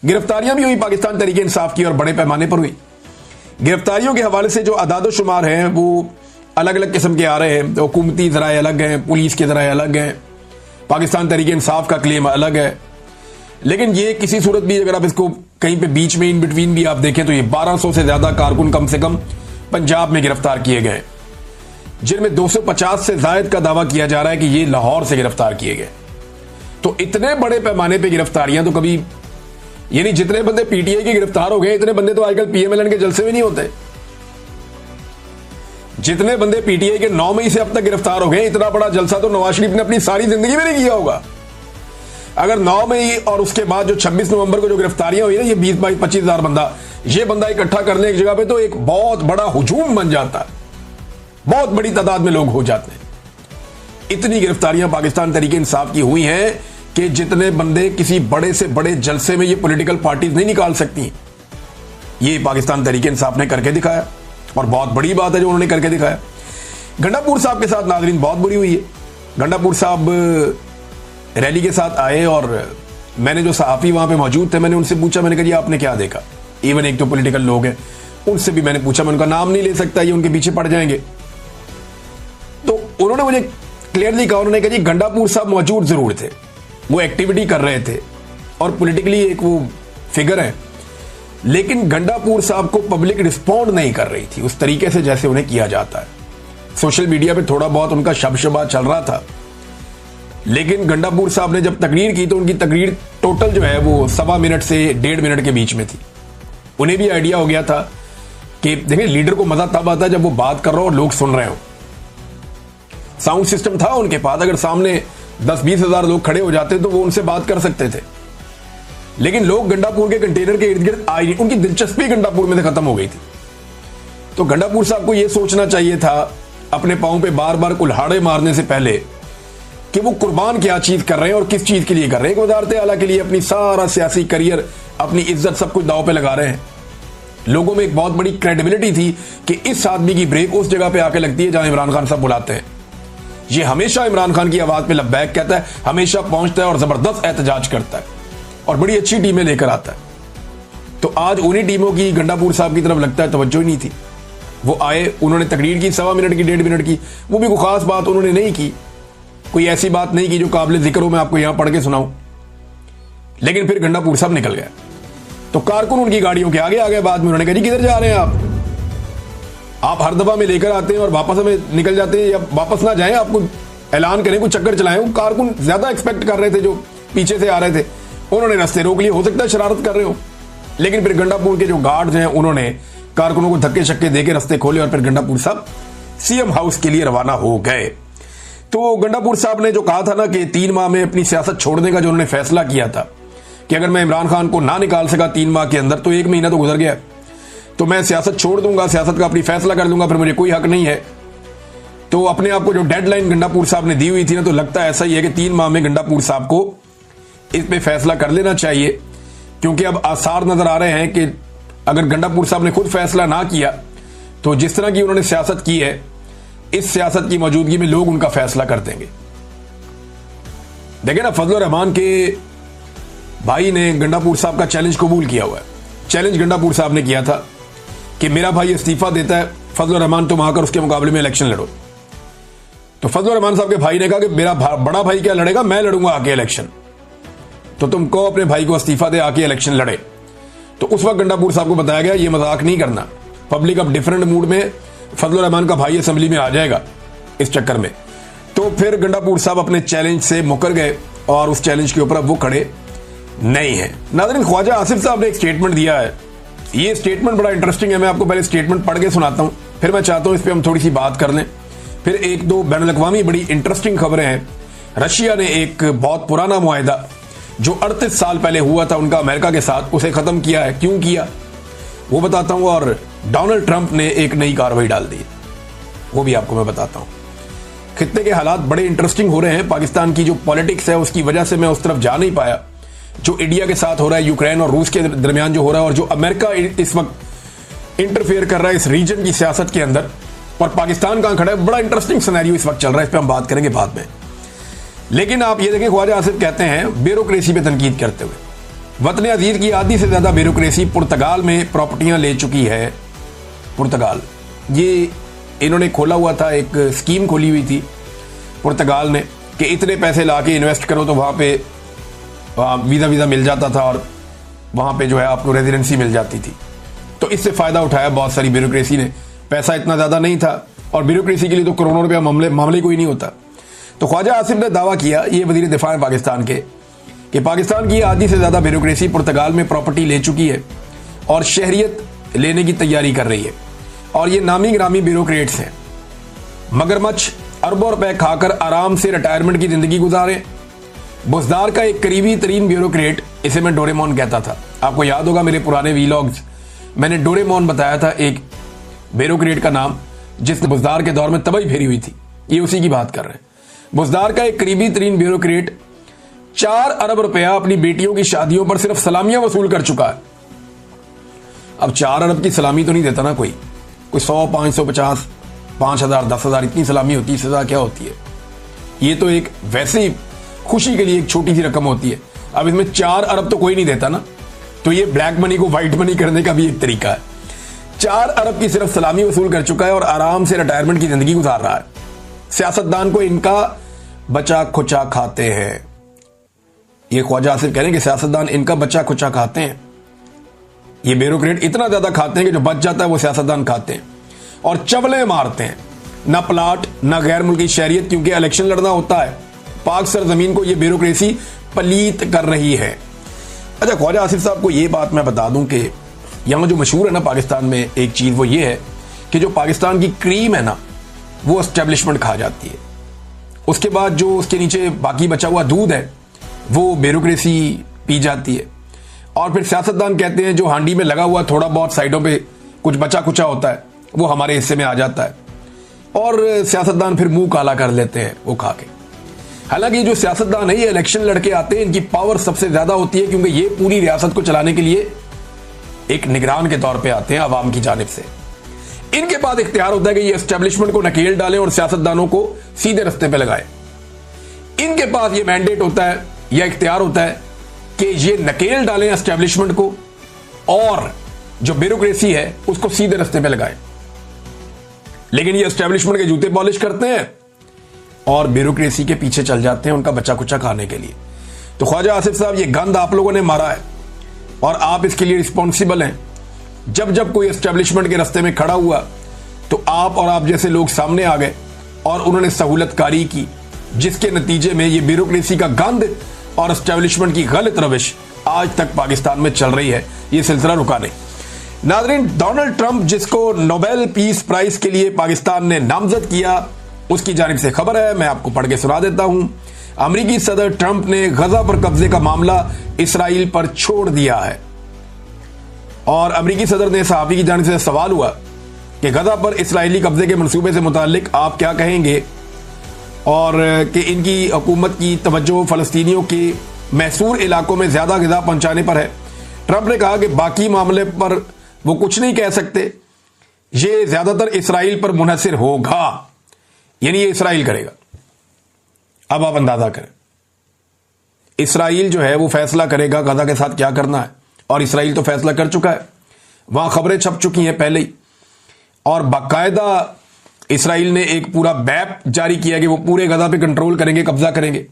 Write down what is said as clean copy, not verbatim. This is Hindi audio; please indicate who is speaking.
Speaker 1: गिरफ्तारियां भी हुई पाकिस्तान तहरीक इंसाफ की और बड़े पैमाने पर हुई। गिरफ्तारियों के हवाले से जो अदाद-ओ-शुमार हैं वो अलग अलग किस्म के आ रहे हैं। हुकूमती ज़राए अलग हैं, पुलिस के ज़राए अलग हैं, पाकिस्तान तहरीक इंसाफ का क्लेम अलग है। लेकिन ये किसी सूरत भी अगर आप इसको कहीं पे बीच में इन बिटवीन भी आप देखें तो ये 1200 से ज्यादा कारकुन कम से कम पंजाब में गिरफ्तार किए गए, जिनमें 250 से जायद का दावा किया जा रहा है कि ये लाहौर से गिरफ्तार किए गए। तो इतने बड़े पैमाने पे गिरफ्तारियां तो कभी, यानी जितने बंदे पीटीआई के गिरफ्तार हो गए इतने बंदे तो आजकल पीएमएलएन के जलसे में नहीं होते। जितने बंदे पीटीआई के 9 मई से अब तक गिरफ्तार हो गए, इतना बड़ा जलसा तो नवाज शरीफ ने अपनी सारी जिंदगी में नहीं किया होगा। अगर 9 मई और उसके बाद जो 26 नवंबर को जो गिरफ्तारियां हुई ना, ये 20-22-25 हजार बंदा, ये बंदा इकट्ठा करने एक जगह पे तो एक बहुत बड़ा हुजूम बन जाता है, बहुत बड़ी तादाद में लोग हो जाते हैं। इतनी गिरफ्तारियां पाकिस्तान तहरीक इंसाफ की हुई हैं कि जितने बंदे किसी बड़े से बड़े जलसे में ये पॉलिटिकल पार्टीज नहीं निकाल सकती, ये पाकिस्तान तहरीक इंसाफ ने करके दिखाया और बहुत बड़ी बात है जो उन्होंने करके दिखाया। गंडापुर साहब के साथ नाजरीन बहुत बुरी हुई है। गंडापुर साहब रैली के साथ आए और मैंने जो सहाफी वहां पे मौजूद थे, मैंने उनसे पूछा, मैंने कहा जी आपने क्या देखा। इवन एक तो पॉलिटिकल लोग हैं, उनसे भी मैंने पूछा, मैं उनका नाम नहीं ले सकता, ये उनके पीछे पड़ जाएंगे। तो उन्होंने मुझे क्लियरली कहा, उन्होंने कहा जी गंडापुर साहब मौजूद जरूर थे, वो एक्टिविटी कर रहे थे और पॉलिटिकली एक वो फिगर है, लेकिन गंडापुर साहब को पब्लिक रिस्पॉन्ड नहीं कर रही थी उस तरीके से जैसे उन्हें किया जाता है। सोशल मीडिया पे थोड़ा बहुत उनका शबशबा चल रहा था, लेकिन गंडापुर साहब ने जब तकरीर की तो उनकी तकरीर टोटल जो है वो 1.25 मिनट से 1.5 मिनट के बीच में थी। उन्हें भी आइडिया हो गया था कि देखिए लीडर को मजा तब आता है जब वो बात कर रहा हो और लोग सुन रहे हो। साउंड सिस्टम था उनके पास, अगर सामने 10-20 हजार लोग खड़े हो जाते तो वो उनसे बात कर सकते थे, लेकिन लोग गंडापुर के कंटेनर के इर्द गिर्द आए, उनकी दिलचस्पी गंडापुर में से खत्म हो गई थी। तो गंडापुर साहब को यह सोचना चाहिए था अपने पांव पे बार बार कुल्हाड़े मारने से पहले कि वो कुर्बान क्या चीज कर रहे हैं और किस चीज के लिए कर रहे हैं। वजारत आला के लिए अपनी सारा सियासी करियर, अपनी इज्जत सब कुछ दांव पे लगा रहे हैं। लोगों में एक बहुत बड़ी क्रेडिबिलिटी थी कि इस आदमी की ब्रेक उस जगह पे आके लगती है जहां इमरान खान साहब बुलाते हैं। ये हमेशा इमरान खान की आवाज पे लब्बैक कहता है, हमेशा पहुंचता है और जबरदस्त एहतजाज करता है और बड़ी अच्छी टीमें लेकर आता है। तो आज उन्हीं टीमों की गंडापुर साहब की तरफ लगता है तवज्जो ही नहीं थी। वो आए, उन्होंने तकरीर की 1.25 मिनट की, 1.5 मिनट की, वो भी कोई खास बात उन्होंने नहीं की, कोई ऐसी बात नहीं की जो काबिल जिक्र हो मैं आपको यहां पढ़ के सुनाऊं। लेकिन फिर गंडापुर साहब निकल गया तो कारकुन उनकी गाड़ियों के आगे आ गए। बाद में उन्होंने कहा जी किधर जा रहे हैं आप हर दफा में लेकर आते हैं और वापस हमें निकल जाते हैं, या वापस ना जाएं, आपको ऐलान करें, कुछ चक्कर चलाएं। वो कारकुन ज्यादा एक्सपेक्ट कर रहे थे जो पीछे से आ रहे थे, उन्होंने रास्ते रोक लिए, हो सकता है शरारत कर रहे हो। लेकिन फिर गंडापुर के जो गार्ड्स हैं उन्होंने कारकुनों को धक्के शक्के देकर रास्ते खोले और फिर गंडापुर साहब सीएम हाउस के लिए रवाना हो गए। तो गंडापुर साहब ने जो कहा था ना कि 3 माह में अपनी सियासत छोड़ने का जो उन्होंने फैसला किया था कि अगर मैं इमरान खान को ना निकाल सका 3 माह के अंदर तो 1 महीना तो गुजर गया, तो मैं सियासत छोड़ दूंगा, सियासत का अपनी फैसला कर दूंगा, फिर मुझे कोई हक नहीं है। तो अपने आप को जो डेडलाइन गंडापुर साहब ने दी हुई थी ना, तो लगता ऐसा ही है कि 3 माह में गंडापुर साहब को इस पे फैसला कर लेना चाहिए, क्योंकि अब आसार नजर आ रहे हैं कि अगर गंडापुर साहब ने खुद फैसला ना किया तो जिस तरह की उन्होंने सियासत की है, इस सियासत की मौजूदगी में लोग उनका फैसला कर देंगे। देखें ना, फजल रहमान के भाई ने गंडापुर साहब का चैलेंज कबूल किया हुआ है। चैलेंज गंडापुर साहब ने किया था कि मेरा भाई इस्तीफा देता है, फजल रहमान तुम आकर उसके मुकाबले में इलेक्शन लड़ो। तो फजल रहमान साहब के भाई ने कहा कि मेरा बड़ा भाई क्या लड़ेगा, मैं लड़ूंगा आके इलेक्शन, तो तुम कहो अपने भाई को इस्तीफा दे आके इलेक्शन लड़े। तो उस वक्त गंडापुर साहब को बताया गया ये मजाक नहीं करना, पब्लिक अब डिफरेंट मूड में, फजल रहमान का भाई असेंबली में आ जाएगा इस चक्कर में। तो फिर गंडापुर साहब अपने चैलेंज से मुकर गए और उस चैलेंज के ऊपर अब वो खड़े नहीं है। नाज़रीन, ख्वाजा आसिफ साहब ने एक स्टेटमेंट दिया है, ये स्टेटमेंट बड़ा इंटरेस्टिंग है। मैं आपको पहले स्टेटमेंट पढ़ के सुनाता हूं, फिर मैं चाहता हूं इस पर हम थोड़ी सी बात कर लें। फिर 1-2 बैनुल-अक़वामी बड़ी इंटरेस्टिंग खबरें हैं। रशिया ने एक बहुत पुराना मुआहिदा जो 38 साल पहले हुआ था उनका अमेरिका के साथ, उसे खत्म किया है। क्यों किया वो बताता हूं। और डोनाल्ड ट्रंप ने एक नई कार्रवाई डाल दी, वो भी आपको मैं बताता हूं। खित्ते के हालात बड़े इंटरेस्टिंग हो रहे हैं। पाकिस्तान की जो पॉलिटिक्स है उसकी वजह से मैं उस तरफ जा नहीं पाया। जो इंडिया के साथ हो रहा है, यूक्रेन और रूस के दरमियान जो हो रहा है, और जो अमेरिका इस वक्त इंटरफेयर कर रहा है इस रीजन की सियासत के अंदर, और पाकिस्तान कहां खड़ा है, बड़ा इंटरेस्टिंग सिनेरियो इस वक्त चल रहा है। इस पर हम बात करेंगे बाद में। लेकिन आप ये देखें, ख्वाजा आसिफ कहते हैं ब्यूरोक्रेसी पे तनकीद करते हुए वतन अजीज की आधी से ज्यादा ब्यूरोक्रेसी पुर्तगाल में प्रॉपर्टियां ले चुकी है। पुर्तगाल, ये इन्होंने खोला हुआ था, एक स्कीम खोली हुई थी पुर्तगाल ने कि इतने पैसे ला के इन्वेस्ट करो तो वहाँ पे वीज़ा मिल जाता था और वहाँ पे जो है आपको रेजिडेंसी मिल जाती थी। तो इससे फ़ायदा उठाया बहुत सारी ब्यूरोक्रेसी ने। पैसा इतना ज़्यादा नहीं था और ब्यूरोक्रेसी के लिए तो करोड़ों रुपया मामले कोई नहीं होता। तो ख्वाजा आसिफ ने दावा किया, ये वज़ीर दिफा है पाकिस्तान के, कि पाकिस्तान की आधी से ज़्यादा ब्यूरोक्रेसी पुर्तगाल में प्रॉपर्टी ले चुकी है और शहरियत लेने की तैयारी कर रही है। और ये नामी ग्रामी ब्यूरोक्रेट्स हैं, मगरमच्छ अरबों रुपए खाकर आराम से रिटायरमेंट की जिंदगी गुजारें। बुज़दार का एक करीबी तरीन ब्यूरोक्रेट, इसे मैं डोरेमोन कहता था। आपको याद होगा मेरे पुराने वीलॉग्स, मैंने डोरेमोन बताया था एक ब्यूरोक्रेट का नाम, जिसने बुज़दार के दौर में तबाही फेरी हुई थी। ये उसी की बात कर रहे हैं। बुज़दार का एक करीबी तरीन ब्यूरोक्रेट 4 अरब रुपया अपनी बेटियों की शादियों पर सिर्फ सलामियां वसूल कर चुका है। अब 4 अरब की सलामी तो नहीं देता ना कोई 100, 550, 5,000, 10,000 इतनी सलामी होती है, सजा क्या होती है? ये तो एक वैसे ही खुशी के लिए एक छोटी सी रकम होती है। अब इसमें 4 अरब तो कोई नहीं देता ना, तो ये ब्लैक मनी को व्हाइट मनी करने का भी एक तरीका है। 4 अरब की सिर्फ सलामी वसूल कर चुका है और आराम से रिटायरमेंट की जिंदगी गुजार रहा है। सियासतदान को इनका बचा खुचा खाते हैं। ये ख्वाजा आसिफ कह रहे हैं कि सियासतदान इनका बचा खुचा खाते हैं। ये ब्यूरोक्रेट इतना ज्यादा खाते हैं कि जो बच जाता है वो सियासतदान खाते हैं और चबले मारते हैं। ना प्लाट, ना गैर मुल्की शहरियत, क्योंकि इलेक्शन लड़ना होता है। पाक सरजमीन को ये ब्यूरोक्रेसी पलीत कर रही है। अच्छा, ख्वाजा आसिफ साहब को ये बात मैं बता दूं कि यहाँ जो मशहूर है ना पाकिस्तान में एक चीज़, वो ये है कि जो पाकिस्तान की क्रीम है ना, वो एस्टेब्लिशमेंट खा जाती है। उसके बाद जो उसके नीचे बाकी बचा हुआ दूध है वो ब्यूरोक्रेसी पी जाती है। और फिर सियासतदान कहते हैं जो हांडी में लगा हुआ थोड़ा बहुत साइडों पे कुछ बचा कुचा होता है वो हमारे हिस्से में आ जाता है और सियासतदान फिर मुंह काला कर लेते हैं वो खा के। हालांकि जो सियासतदान है ये इलेक्शन लड़के आते हैं, इनकी पावर सबसे ज्यादा होती है क्योंकि ये पूरी रियासत को चलाने के लिए एक निगरान के तौर पे आते हैं अवाम की जानिब से। इनके पास इख्तियार होता है कि ये एस्टेब्लिशमेंट को नकेल डालें और सियासतदानों को सीधे रास्ते पे लगाएं। इनके पास ये मैंडेट होता है या इख्तियार होता है कि ये नकेल डालें एस्टेब्लिशमेंट को और जो ब्यूरोक्रेसी है उसको सीधे रास्ते पे लगाएं। लेकिन ये एस्टेब्लिशमेंट के जूते पॉलिश करते हैं और ब्यूरोक्रेसी के पीछे चल जाते हैं उनका बच्चा कुचा खाने के लिए। तो ख्वाजा आसिफ साहब, ये गंद आप लोगों ने मारा है और आप इसके लिए रिस्पॉन्सिबल हैं। जब जब कोई एस्टेब्लिशमेंट के रास्ते में खड़ा हुआ तो आप और आप जैसे लोग सामने आ गए और उन्होंने सहूलतकारी की, जिसके नतीजे में ये ब्यूरोक्रेसी का गंद और एस्टेब्लिशमेंट की गलत रविश आज तक पाकिस्तान में चल रही है। ये सिलसिला रुका नहीं। नाज़रीन, डोनाल्ड ट्रंप, जिसको नोबेल पीस प्राइज के लिए पाकिस्तान ने नामजद किया, उसकी जानिब से खबर है, मैं आपको पढ़ के सुना देता हूं। अमेरिकी सदर ट्रंप ने गजा पर कब्जे का मामला इसराइल पर छोड़ दिया है। और अमेरिकी सदर ने सहाफ़ी की जानिब से सवाल हुआ कि गजा पर इसराइली कब्जे के मंसूबे से मुताल्लिक आप क्या कहेंगे और कि इनकी हुकूमत की तवज्जो फ़लस्तीनियों के महसूर इलाकों में ज़्यादा ग़िज़ा पहुंचाने पर है। ट्रंप ने कहा कि बाकी मामले पर वो कुछ नहीं कह सकते, ये ज़्यादातर इसराइल पर मुनहसर होगा, यानी ये इसराइल करेगा। अब आप अंदाजा करें, इसराइल जो है वो फैसला करेगा गजा के साथ क्या करना है, और इसराइल तो फैसला कर चुका है। वहां खबरें छप चुकी हैं पहले ही और बाकायदा इसराइल ने एक पूरा मैप जारी किया कि वो पूरे गजा पे कंट्रोल करेंगे, कब्जा करेंगे।